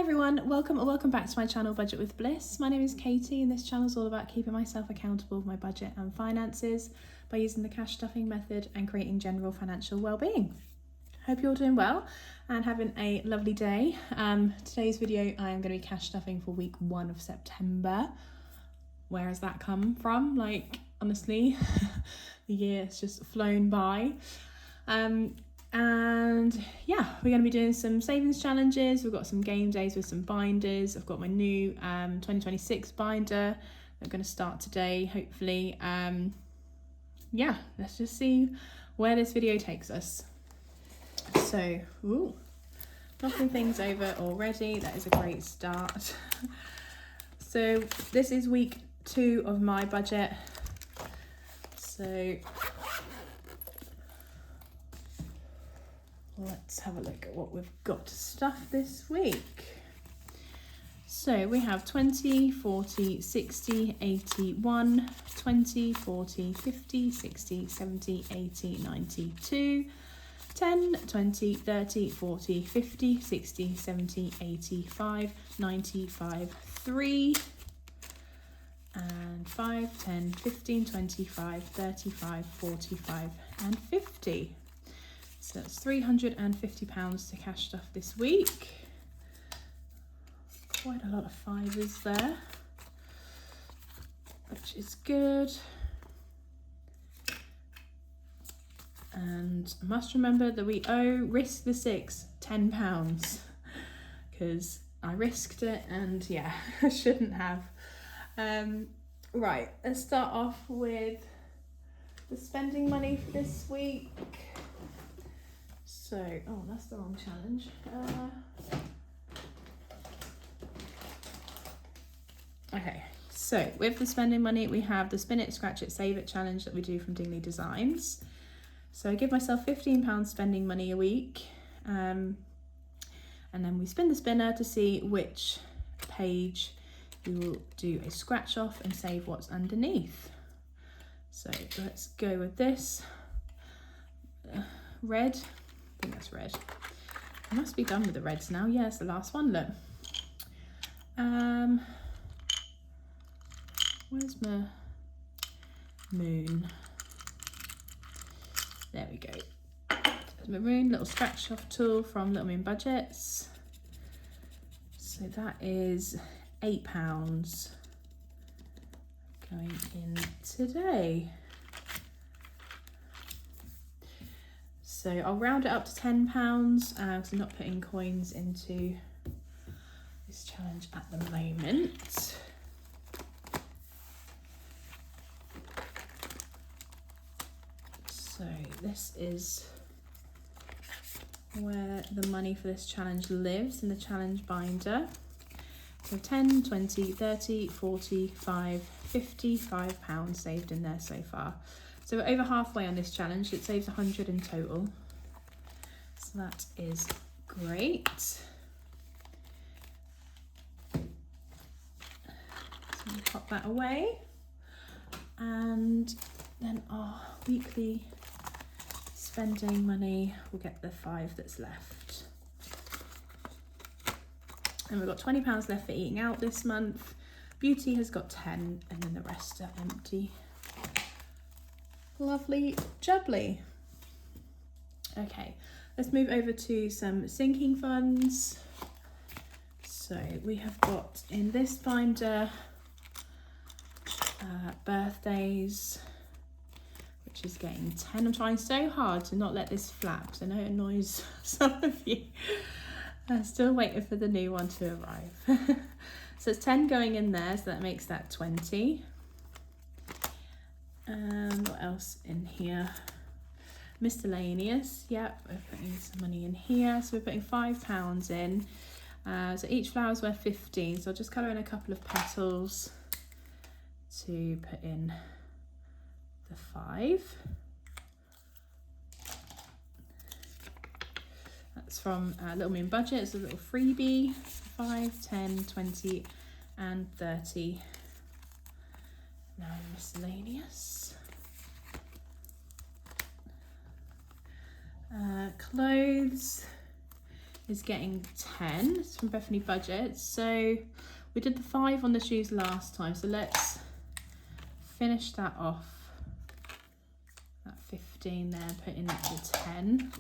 everyone, welcome back to my channel Budget with Bliss. My name is Katie and this channel is all about keeping myself accountable for my budget and finances by using the cash stuffing method and creating general financial well-being. Hope you're all doing well and having a lovely day. Today's video I am going to be cash stuffing for week 1 of September. Where has that come from? Like, honestly, the year has just flown by. And yeah, we're going to be doing some savings challenges. We've got some game days with some binders. I've got my new 2026 binder I'm going to start today, hopefully. Yeah, let's just see where this video takes us. So, knocking things over already. That is a great start. So this is week 2 of my budget. So let's have a look at what we've got to stuff this week. So we have 20, 40, 60, 81, 20, 40, 50, 60, 70, 80, 92, 10, 20, 30, 40, 50, 60, 70, 85, 95, 3, and 5, 10, 15, 25, 35, 45, and 50. So that's £350 to cash stuff this week. Quite a lot of fivers there, which is good. And I must remember that we owe Risk the Six £10 because I risked it and yeah, I shouldn't have. Right, let's start off with the spending money for this week. So, oh, that's the wrong challenge. Okay, so with the spending money, we have the Spin It, Scratch It, Save It challenge that we do from Dingley Designs. So I give myself £15 spending money a week, and then we spin the spinner to see which page we will do a scratch off and save what's underneath. So let's go with this. Red. I think that's red. I must be done with the reds now. Yeah, it's the last one. Look. Where's my moon? There we go. There's my moon, little scratch off tool from Little Moon Budgets. So that is £8 going in today. So I'll round it up to £10 because I'm not putting coins into this challenge at the moment. So this is where the money for this challenge lives in the challenge binder. So 10, 20, 30, 45, £55 saved in there so far. So we're over halfway on this challenge. It saves 100 in total. So that is great. So we'll pop that away. And then our weekly spending money, we'll get the 5 that's left. And we've got £20 left for eating out this month. Beauty has got 10 and then the rest are empty. Lovely jubbly. Okay, let's move over to some sinking funds. So we have got in this binder birthdays, which is getting 10. I'm trying so hard to not let this flap because I know it annoys some of you. I'm still waiting for the new one to arrive. So it's 10 going in there, so that makes that 20. And what else in here? Miscellaneous. Yep, we're putting some money in here. So we're putting £5 in. So each flower's worth 15. So I'll just colour in a couple of petals to put in the 5. That's from Little Moon Budget. It's a little freebie. 5, 10, 20 and 30. Now miscellaneous. Clothes. is getting 10. It's from Bethany Budget. So we did the 5 on the shoes last time. So let's finish that off. That 15 there, put in the 10.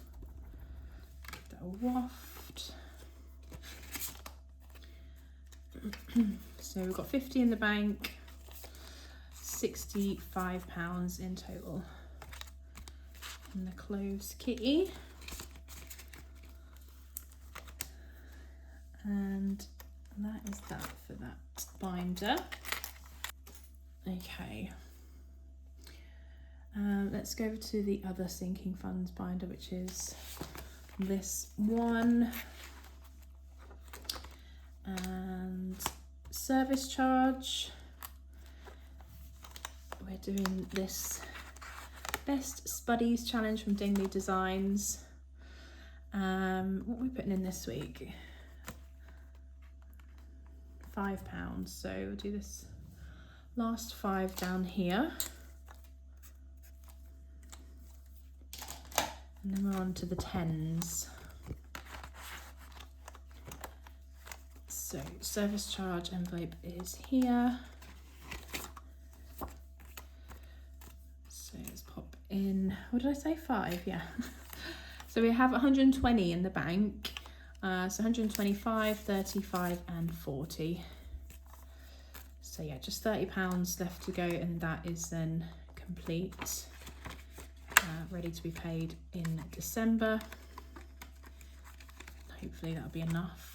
Give that a waft. So we've got 50 in the bank, £65 in total. And the clothes kitty. And that is that for that binder. Okay. Let's go over to the other sinking funds binder, which is this one. And service charge. We're doing this Best Spuddies challenge from Dingley Designs. What are we putting in this week? £5. So we'll do this last 5 down here. And then we're on to the 10s. So service charge envelope is here. So let's pop in, what did I say, 5? Yeah. So we have 120 in the bank. So 125, 35 and 40. So yeah, just £30 left to go, and that is then complete. Ready to be paid in December. Hopefully that'll be enough.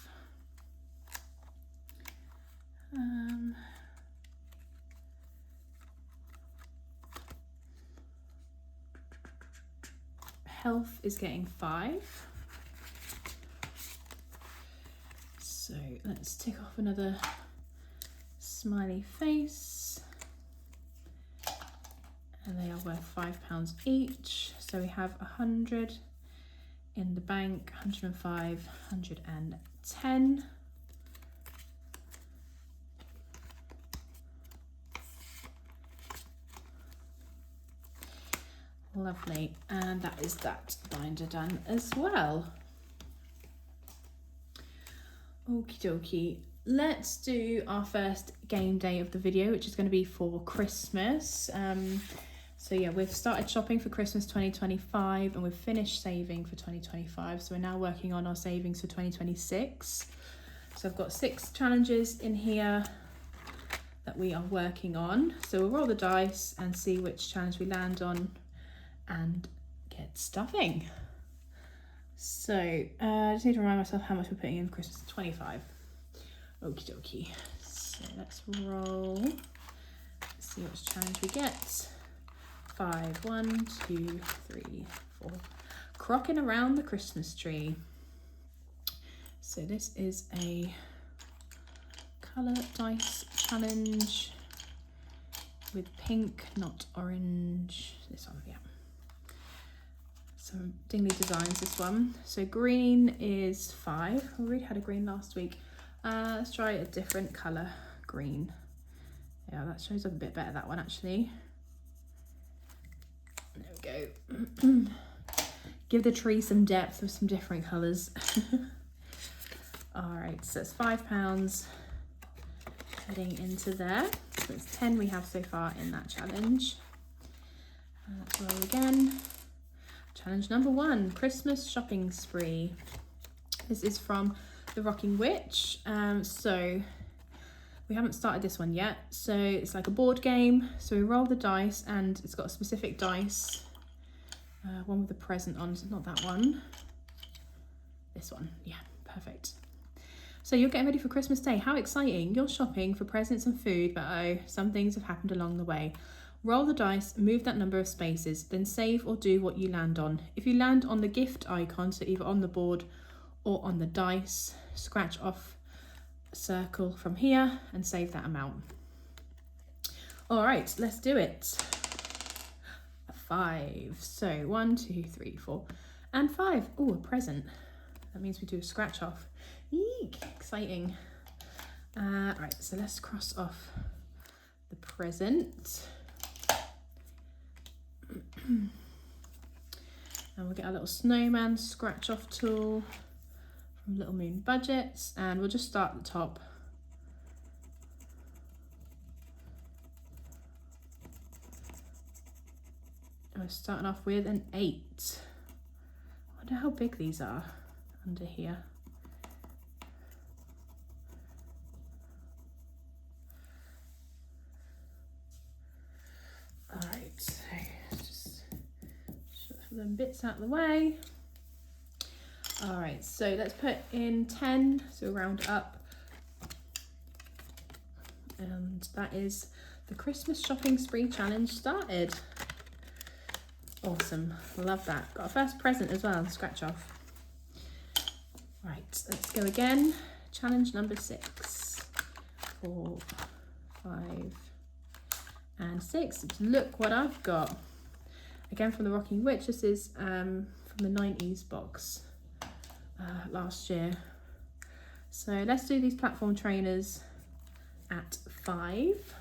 Health is getting 5. So let's tick off another smiley face. And they are worth £5 each. So we have 100 in the bank, 105, 110. Lovely, and that is that binder done as well. Okie dokie, let's do our first game day of the video, which is going to be for Christmas. So yeah, we've started shopping for Christmas 2025 and we've finished saving for 2025. So we're now working on our savings for 2026. So I've got 6 challenges in here that we are working on. So we'll roll the dice and see which challenge we land on and get stuffing. So I just need to remind myself how much we're putting in for Christmas 25. Okie dokie. So let's roll. Let's see which challenge we get. 5, 1, 2, 3, 4. Crocking around the Christmas tree. So this is a colour dice challenge with pink, not orange. This one, yeah. So Dingley Designs, this one. So green is 5. We already had a green last week. Let's try a different colour, green. Yeah, that shows up a bit better, that one actually. There we go. Give the tree some depth with some different colours. All right, so it's £5 heading into there. So it's 10 we have so far in that challenge. Let's roll again. Challenge number 1, Christmas shopping spree. This is from The Rocking Witch. So we haven't started this one yet. So it's like a board game. So we roll the dice and it's got a specific dice. One with a present on, so not that one. This one, yeah, perfect. So you're getting ready for Christmas Day. How exciting. You're shopping for presents and food, but oh, some things have happened along the way. Roll the dice, move that number of spaces, then save or do what you land on. If you land on the gift icon, so either on the board or on the dice, scratch off a circle from here and save that amount. All right, let's do it. 5. So 1, 2, 3, 4, and 5. Oh, a present. That means we do a scratch off. Eek, exciting. Right, so let's cross off the present. And we'll get our little snowman scratch off tool from Little Moon Budgets, and we'll just start at the top. We're starting off with an 8. I wonder how big these are under here. Alright, so just shuffle them bits out of the way. Alright, so let's put in 10, so we'll round up. And that is the Christmas shopping spree challenge started. Awesome, love that. Got a first present as well, scratch off. Right, let's go again. Challenge number 6, 4, 5, and 6. Look what I've got. Again from the Rocking Witch. This is from the 90s box last year. So let's do these platform trainers at 5.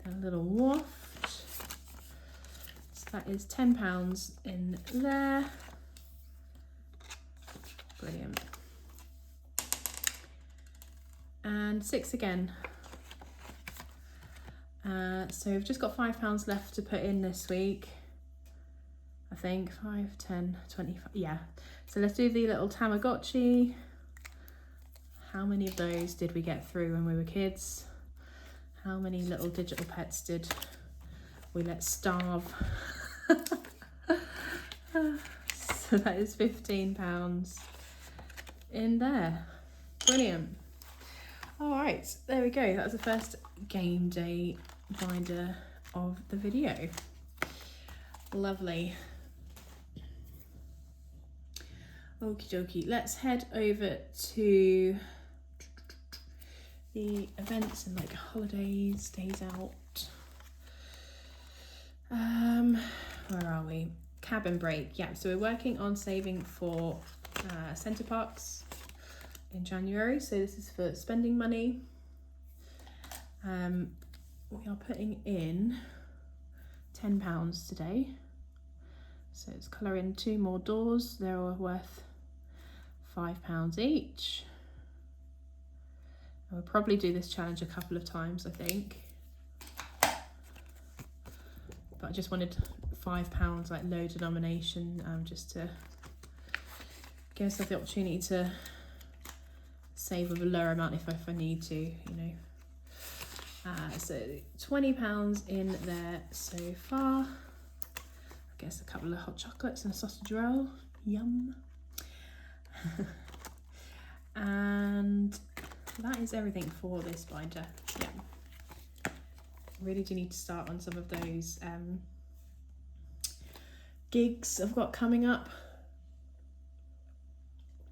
A little waft. So that is £10 in there. Brilliant. And 6 again. So we've just got £5 left to put in this week. I think 5, 10, 25. Yeah. So let's do the little Tamagotchi. How many of those did we get through when we were kids? How many little digital pets did we let starve? So that is £15 in there. Brilliant. All right, there we go. That was the first game day binder of the video. Lovely. Okie dokie, let's head over to the events and like holidays, days out. Where are we? Cabin break. Yeah, so we're working on saving for Centre Parks in January. So this is for spending money. We are putting in £10 today. So it's colour in 2 more doors. They're all worth £5 each. We'll probably do this challenge a couple of times, I think. But I just wanted £5, like low denomination, just to give myself the opportunity to save with a lower amount if I need to, you know. So £20 in there so far. I guess a couple of hot chocolates and a sausage roll. Yum. And that is everything for this binder. Yeah, really do need to start on some of those gigs I've got coming up.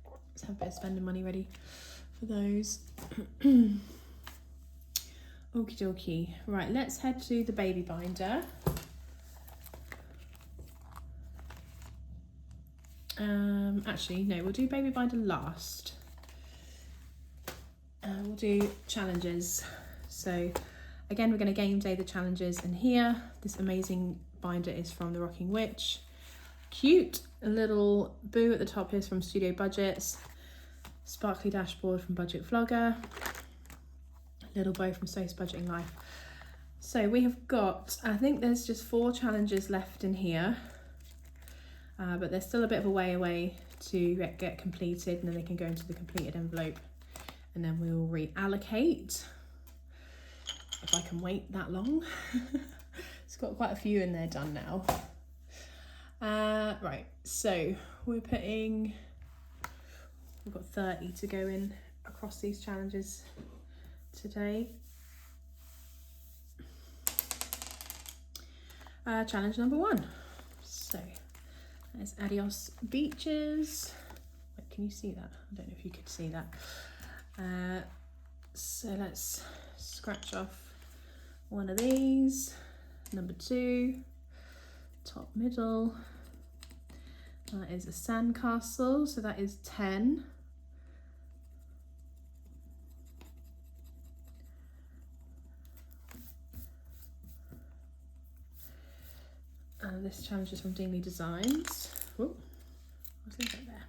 Let's have a bit of spending money ready for those. Okie dokie. Right, let's head to the baby binder. Actually, no, we'll do baby binder last. We'll do challenges. So again, we're going to game day the challenges, and here this amazing binder is from the Rocking Witch. Cute little boo at the top is from Studio Budgets, sparkly dashboard from Budget Vlogger, little bow from So's Budgeting Life. So we have got, I think there's just 4 challenges left in here, but there's still a bit of a way away to get completed, and then they can go into the completed envelope, and then we will reallocate, if I can wait that long. It's got quite a few in there done now. Right, so we've got 30 to go in across these challenges today. Challenge number 1. So there's Adios Beaches. Wait, can you see that? I don't know if you could see that. So let's scratch off one of these. Number 2, top middle. That is a sandcastle, so that is 10. This challenge is from Dingley Designs. Ooh. What's this up there?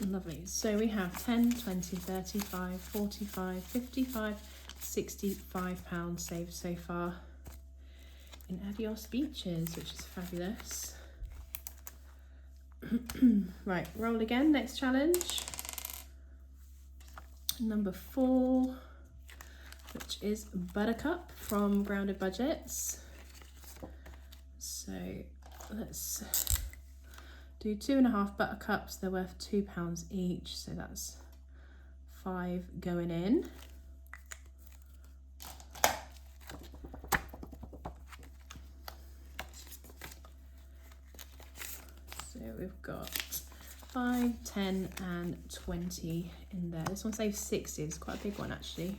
Lovely. So we have 10, 20, 35, 45, 55, 65 pounds saved so far in Adios Beaches, which is fabulous. Right, roll again. Next challenge. Number 4, which is Buttercup from Grounded Budgets. So let's do 2.5 buttercups. They're worth £2 each, so that's 5 going in. So we've got 5, 10 and 20 in there. This one saves 60, it's quite a big one actually.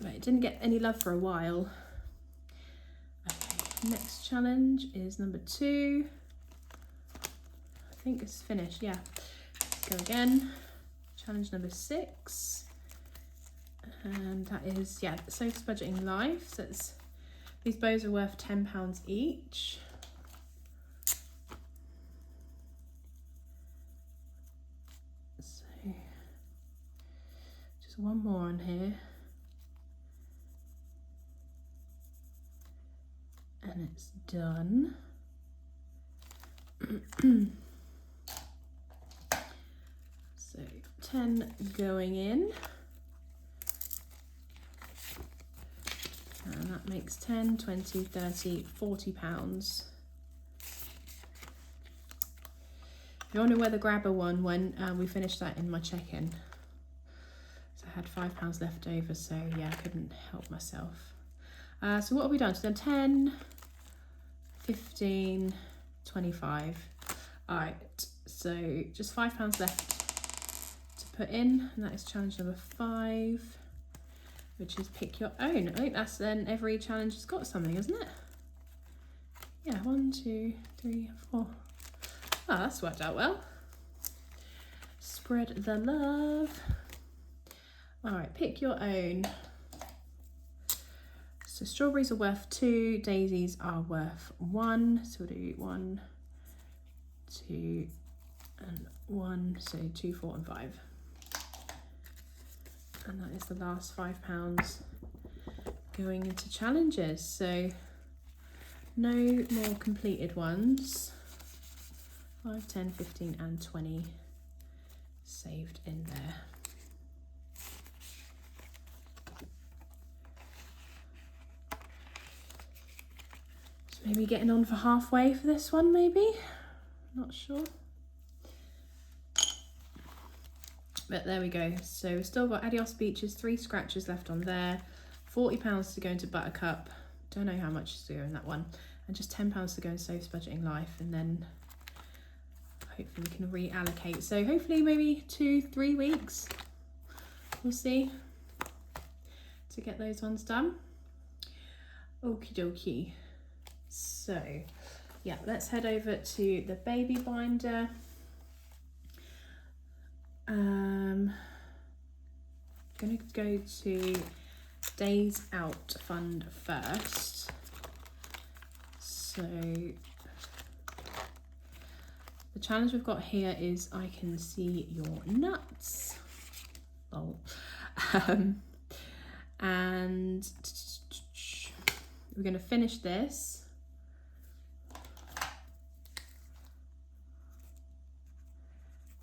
But it didn't get any love for a while. Okay, next challenge is number 2. I think it's finished, yeah. Let's go again. Challenge number 6. And that is, yeah, Soph's Budgeting Life. So it's, these bows are worth £10 each. So just one more on here. And it's done. So 10 going in. And that makes 10, 20, 30, 40 pounds. If you wonder where the grabber won when we finished that in my check-in. So I had £5 left over, so yeah, I couldn't help myself. So what have we done? So we've done 10, 15, 25. All right, so just £5 left to put in, and that is challenge number 5, which is pick your own. I think that's then every challenge has got something, isn't it? Yeah, 1, 2, 3, 4. Oh, that's worked out well. Spread the love. All right, pick your own. So strawberries are worth 2, daisies are worth 1. So we'll do 1, 2, and 1. So 2, 4, and 5. And that is the last £5 going into challenges. So no more completed ones. 5, 10, 15, and 20 saved in there. Maybe getting on for halfway for this one, maybe? Not sure. But there we go. So we've still got Adios Beaches, 3 scratches left on there, £40 to go into Buttercup. Don't know how much to go in that one. And just £10 to go in Soph's Budgeting Life, and then hopefully we can reallocate. So hopefully maybe 2-3 weeks. We'll see. To get those ones done. Okie dokie. So yeah, let's head over to the baby binder. I'm gonna go to Days Out Fund first. So the challenge we've got here is I Can See Your Nuts. Oh. And we're gonna finish this.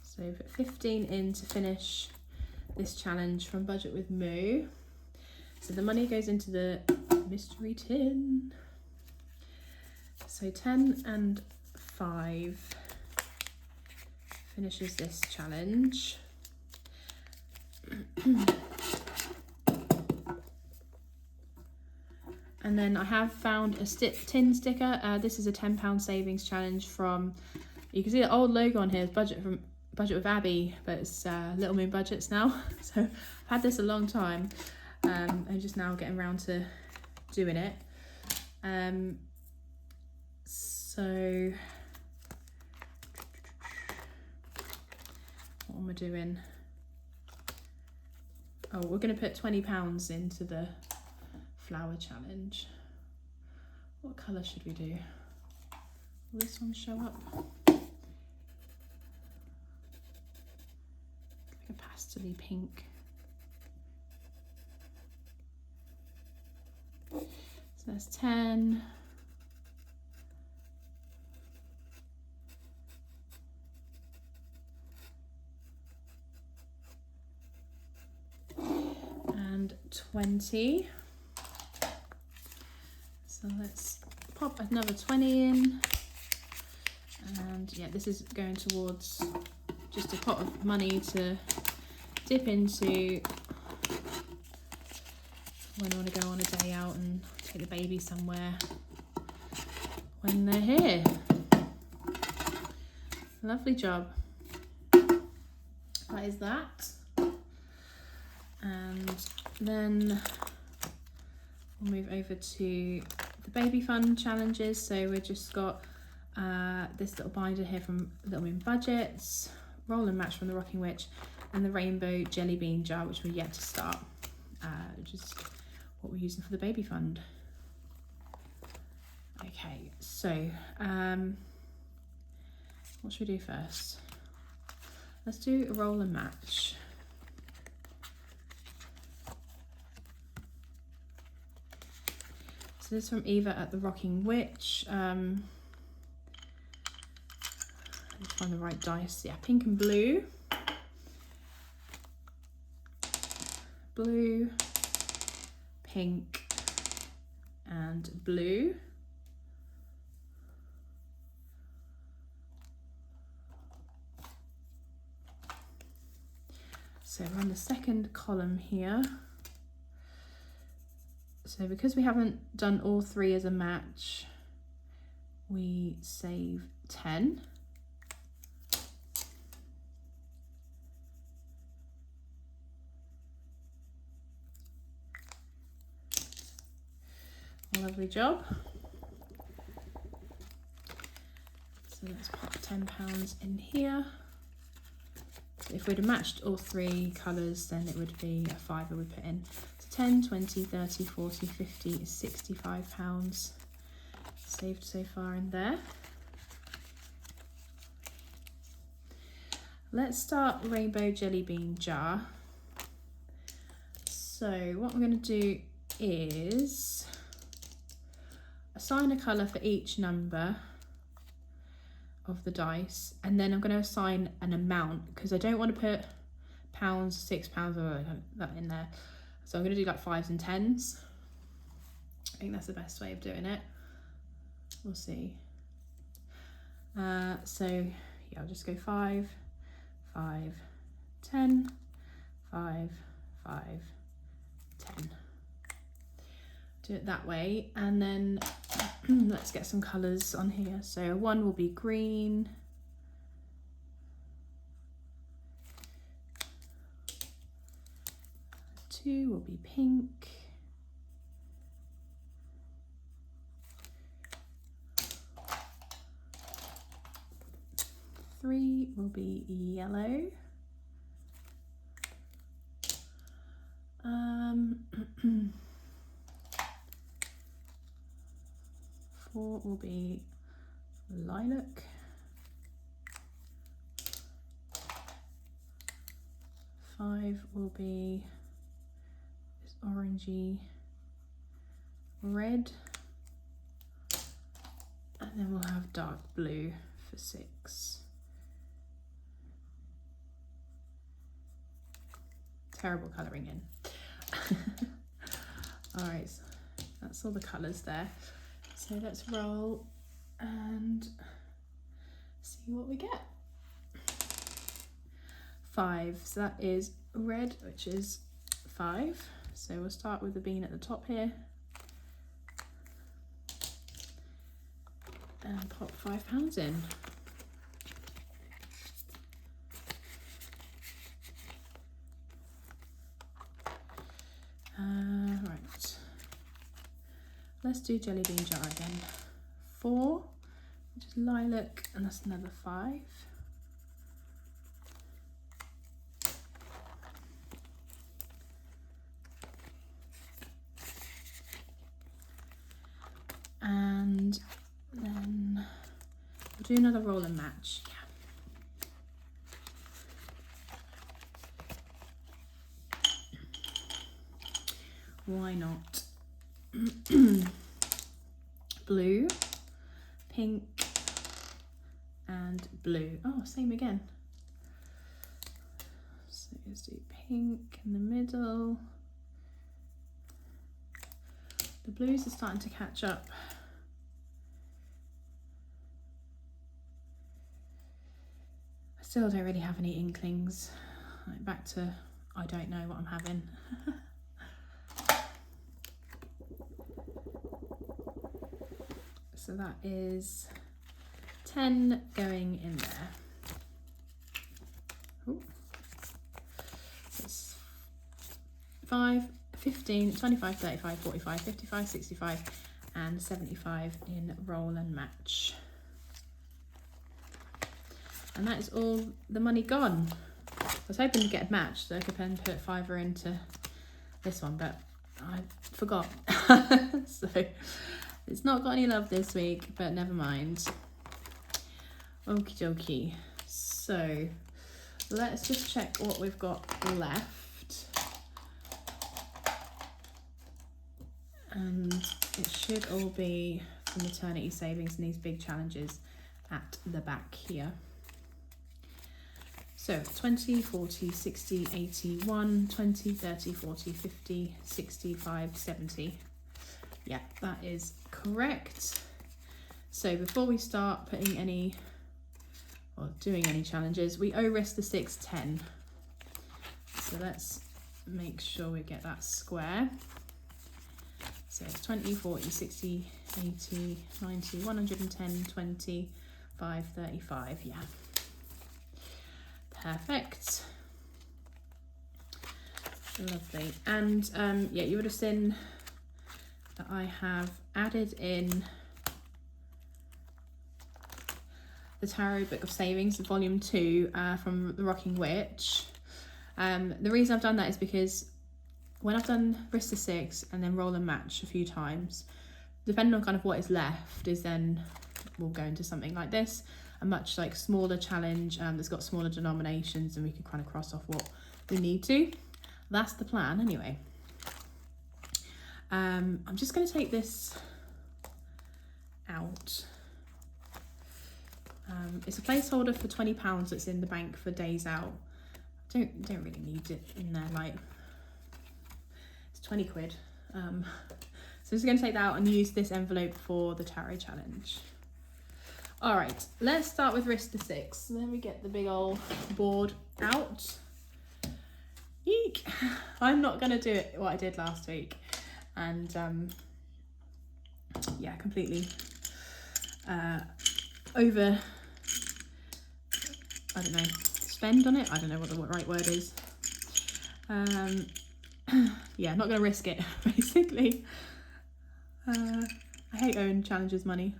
So put 15 in to finish this challenge from Budget with Moo. So the money goes into the mystery tin. So 10 and 5 finishes this challenge. And then I have found a tin sticker. This is a £10 savings challenge from, you can see the old logo on here is Budget with Abby, but it's Little Moon Budgets now. So I've had this a long time. I'm just now getting around to doing it. So what am I doing? Oh, we're going to put £20 into the flower challenge. What colour should we do? Will this one show up? Like a pastel-y pink. So that's 10. And 20. So let's pop another 20 in. And yeah, this is going towards just a pot of money to dip into when I want to go on a day out and take the baby somewhere when they're here. Lovely job. That is that. And then we'll move over to the baby fun challenges. So we've just got this little binder here from Little Moon Budgets, Roll and Match from the Rocking Witch, and the Rainbow Jelly Bean Jar, which we're yet to start, which is what we're using for the baby fund. Okay, so what should we do first? Let's do a roll and match. So this is from Eva at the Rocking Witch. Let's find the right dice. Yeah, pink and blue. Blue, pink, and blue. So we're on the second column here. So because we haven't done all three as a match, we save 10. Lovely job. So let's pop £10 in here. So if we'd have matched all three colours, then it would be a fiver we put in. So 10, 20, 30, 40, 50, £65 saved so far in there. Let's start Rainbow Jelly Bean Jar. So what I'm going to do is assign a colour for each number of the dice, and then I'm going to assign an amount because I don't want to put pounds, £6 or that in there. So I'm going to do like 5s and 10s. I think that's the best way of doing it. We'll see. So yeah, I'll just go 5, 5, 10, 5, 5, 10. Do it that way, and then let's get some colours on here. So 1 will be green, 2 will be pink, 3 will be yellow, 4 will be lilac, 5 will be this orangey red, and then we'll have dark blue for 6. Terrible colouring in. All right, so that's all the colours there. So let's roll and see what we get. 5, so that is red, which is 5. So we'll start with the bean at the top here and pop £5 in. Right, let's do jelly bean jar again. 4, which is lilac, and that's another 5. do another roll and match. Yeah. Why not? Blue, pink, and blue. Oh, same again. So let's do pink in the middle. The blues are starting to catch up. I still don't really have any inklings. Like back to, I don't know what I'm having. So that is 10 going in there. Ooh. It's 5, 15, 25, 35, 45, 55, 65 and 75 in roll and match. And that is all the money gone. I was hoping to get a match so I could then put $5 into this one, but I forgot. So it's not got any love this week, but never mind. Okie dokie. So let's just check what we've got left. And it should all be from maternity savings and these big challenges at the back here. So 20, 40, 60, 80, 1, 20, 30, 40, 50, 65, 70. Yeah, that is correct. So before we start putting any or doing any challenges, we owe risk the 6, 10. So let's make sure we get that square. So it's 20, 40, 60, 80, 90, 110, 20, 5, 35. Yeah. Perfect. Lovely. And yeah, you would have seen that I have added in the Tarot Book of Savings, volume 2 from The Rocking Witch. The reason I've done that is because when I've done risk the 6 and then roll and match a few times, depending on kind of what is left is then we'll go into something like this, a much like smaller challenge that's got smaller denominations, and we can kind of cross off what we need to. That's the plan anyway. I'm just going to take this out. It's a placeholder for £20 that's in the bank for days out. Don't really need it in there, like it's 20 quid. So I'm just going to take that out and use this envelope for the tarot challenge. All right, let's start with risk the 6. And then we get the big old board out. Eek! I'm not going to do it what I did last week. And yeah, completely over, I don't know, spend on it. I don't know what the right word is. Yeah, not going to risk it, basically. I hate owing challenges money.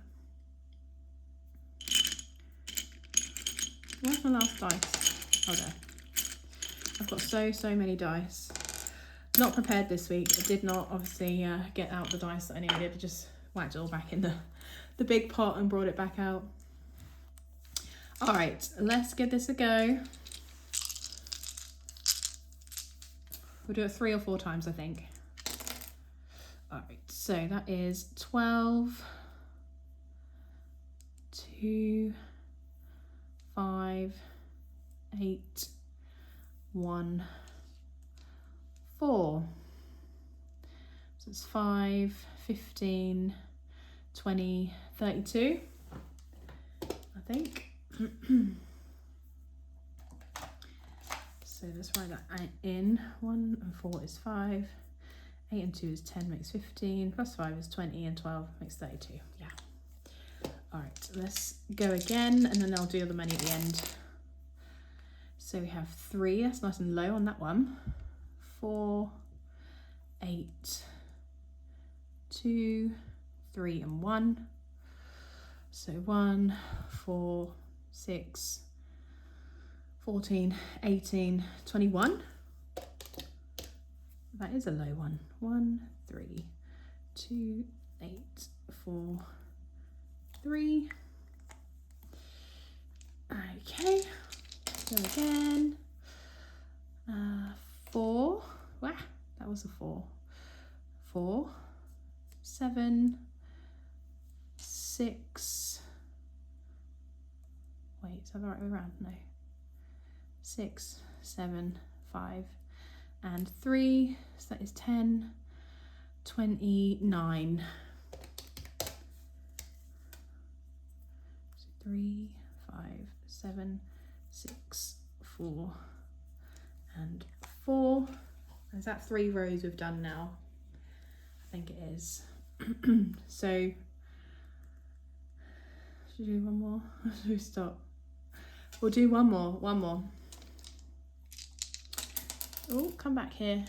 Where's my last dice? Oh, there. I've got so many dice. Not prepared this week. I did not obviously get out the dice that I needed. I just whacked it all back in the big pot and brought it back out. All right, let's give this a go. We'll do it 3 or 4 times, I think. All right, so that is 12, 2, 5, 8, 1, 4. So it's 5, 15, 20, 32, I think. So let's write that in. 1 and 4 is 5, 8 and 2 is 10, makes 15, plus 5 is 20, and 12 makes 32. Yeah. All right, let's go again, and then I'll do the money at the end. So we have 3, that's nice and low on that one. 4, 8, 2, 3 and 1. So 1, 4, 6, 14, 18, 21. That is a low one. 1, 3, 2, 8, 4, 3. Okay, go again. 4, wow, that was a 4. 4, 7, 6, wait, is that the right way around? No. 6, 7, 5, and 3, so that is 10, 29. So 3, 5, 7, 6, 4, and 4. Is that 3 rows we've done now? I think it is. So, should we do one more? Should we stop? We'll do one more. Oh, come back here.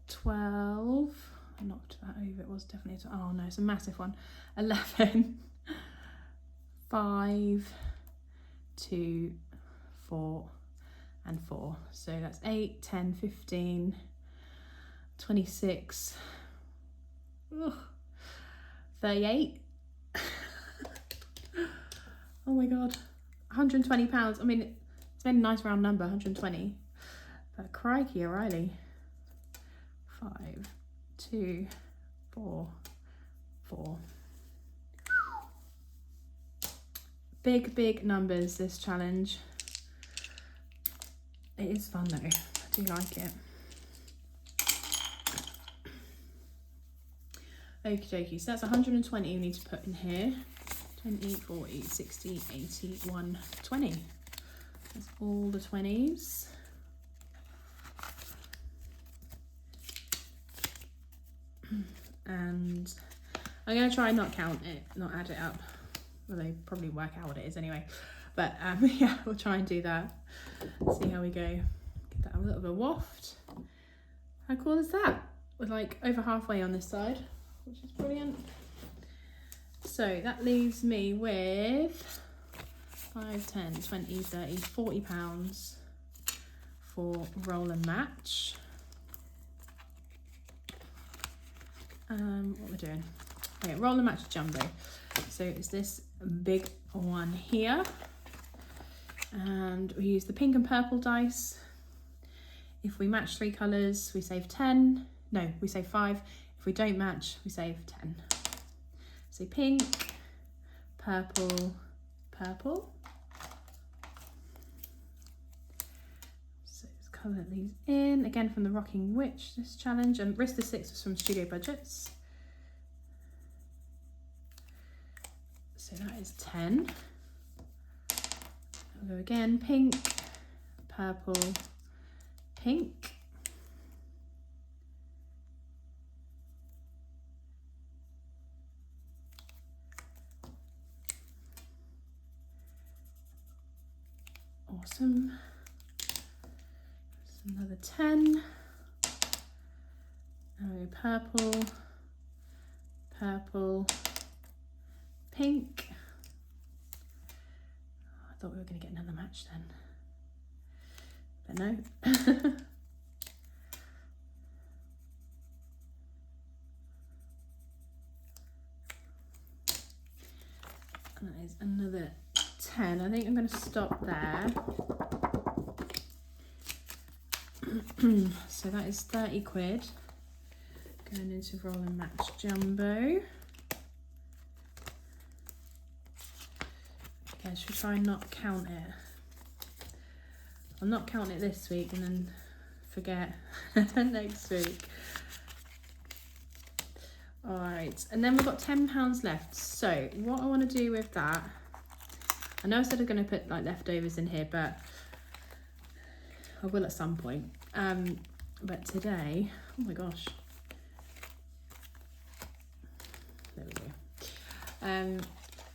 12. I knocked that over. It was definitely oh no, it's a massive one. 11. 5, 2, 4, and 4. So that's 8, 10, 15, 26. Ugh. 38. Oh my god. £120. I mean, it's made a nice round number, 120. But crikey, O'Reilly. 5, 2, 4, 4. Big numbers, this challenge. It is fun though. I do like it. Okie dokie, so that's 120 we need to put in here. 20, 40, 60, 80, 120. That's all the 20s. And I'm going to try and not count it, not add it up. Well, they probably work out what it is anyway. But yeah, we'll try and do that. See how we go. Give that a little bit of waft. How cool is that? We're like over halfway on this side, which is brilliant. So that leaves me with 5, 10, 20, 30, 40 pounds for roll and match. What we're doing? Okay, roll and match jumbo. So it's this big one here. And we use the pink and purple dice. If we match 3 colours, we save 10. No, we save 5. If we don't match, we save 10. So pink, purple, purple. So let's colour these in. Again from the Rocking Witch, this challenge. And Risk the 6 was from Studio Budgets. So that is 10. I'll go again, pink, purple, pink. Awesome. That's another 10. Now purple, purple, pink. I thought we were going to get another match then, but no. And that is another 10. I think I'm going to stop there. So that is 30 quid going into roll and match jumbo. Okay, should we try and not count it? I'll not count it this week and then forget next week. All right, and then we've got £10 left. So what I want to do with that, I know I said I'm going to put like leftovers in here, but I will at some point. But today, oh my gosh. There we go.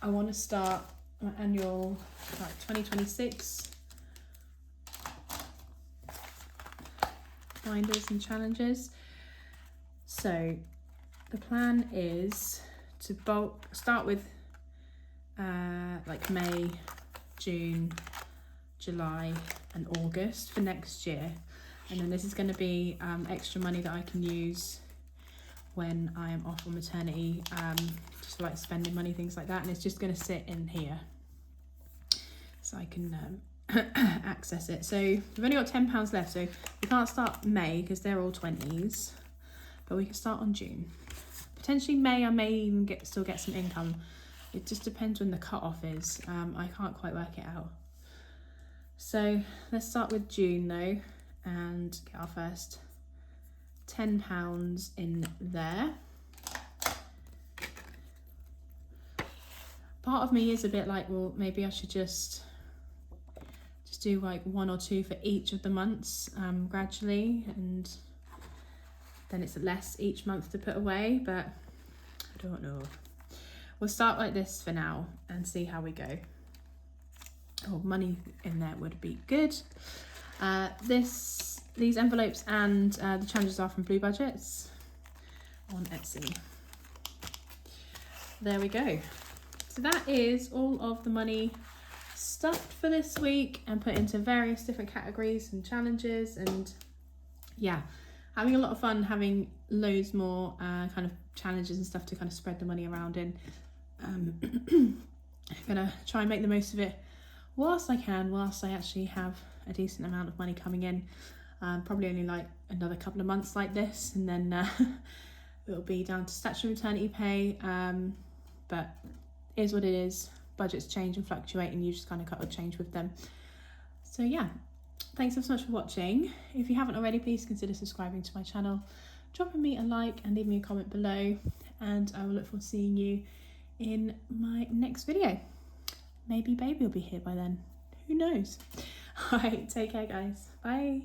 I want to start my annual 2026 binders and challenges. So the plan is to start with like May, June, July and August for next year, and then this is going to be extra money that I can use when I am off on maternity, just for like spending money, things like that, and it's just going to sit in here. so I can access it. So we've only got £10 left, so we can't start May because they're all 20s, but we can start on June. Potentially May, I may even still get some income. It just depends when the cut-off is. I can't quite work it out. So let's start with June though, and get our first £10 in there. Part of me is a bit like, well, maybe I should just do like 1 or 2 for each of the months gradually, and then it's less each month to put away, but I don't know. We'll start like this for now and see how we go. Oh, money in there would be good. These envelopes and the challenges are from Blue Budgets on Etsy. There we go. So that is all of the money stuffed for this week and put into various different categories and challenges, and yeah, having a lot of fun, having loads more kind of challenges and stuff to kind of spread the money around in. I'm gonna try and make the most of it whilst I can, whilst I actually have a decent amount of money coming in. Probably only like another couple of months like this, and then it'll be down to statutory maternity pay, but it is what it is. Budgets change and fluctuate, and you just kind of cut or change with them. So yeah, thanks so much for watching. If you haven't already, please consider subscribing to my channel, dropping me a like and leave me a comment below, and I will look forward to seeing you in my next video. Maybe baby will be here by then, who knows. All right, take care guys, bye.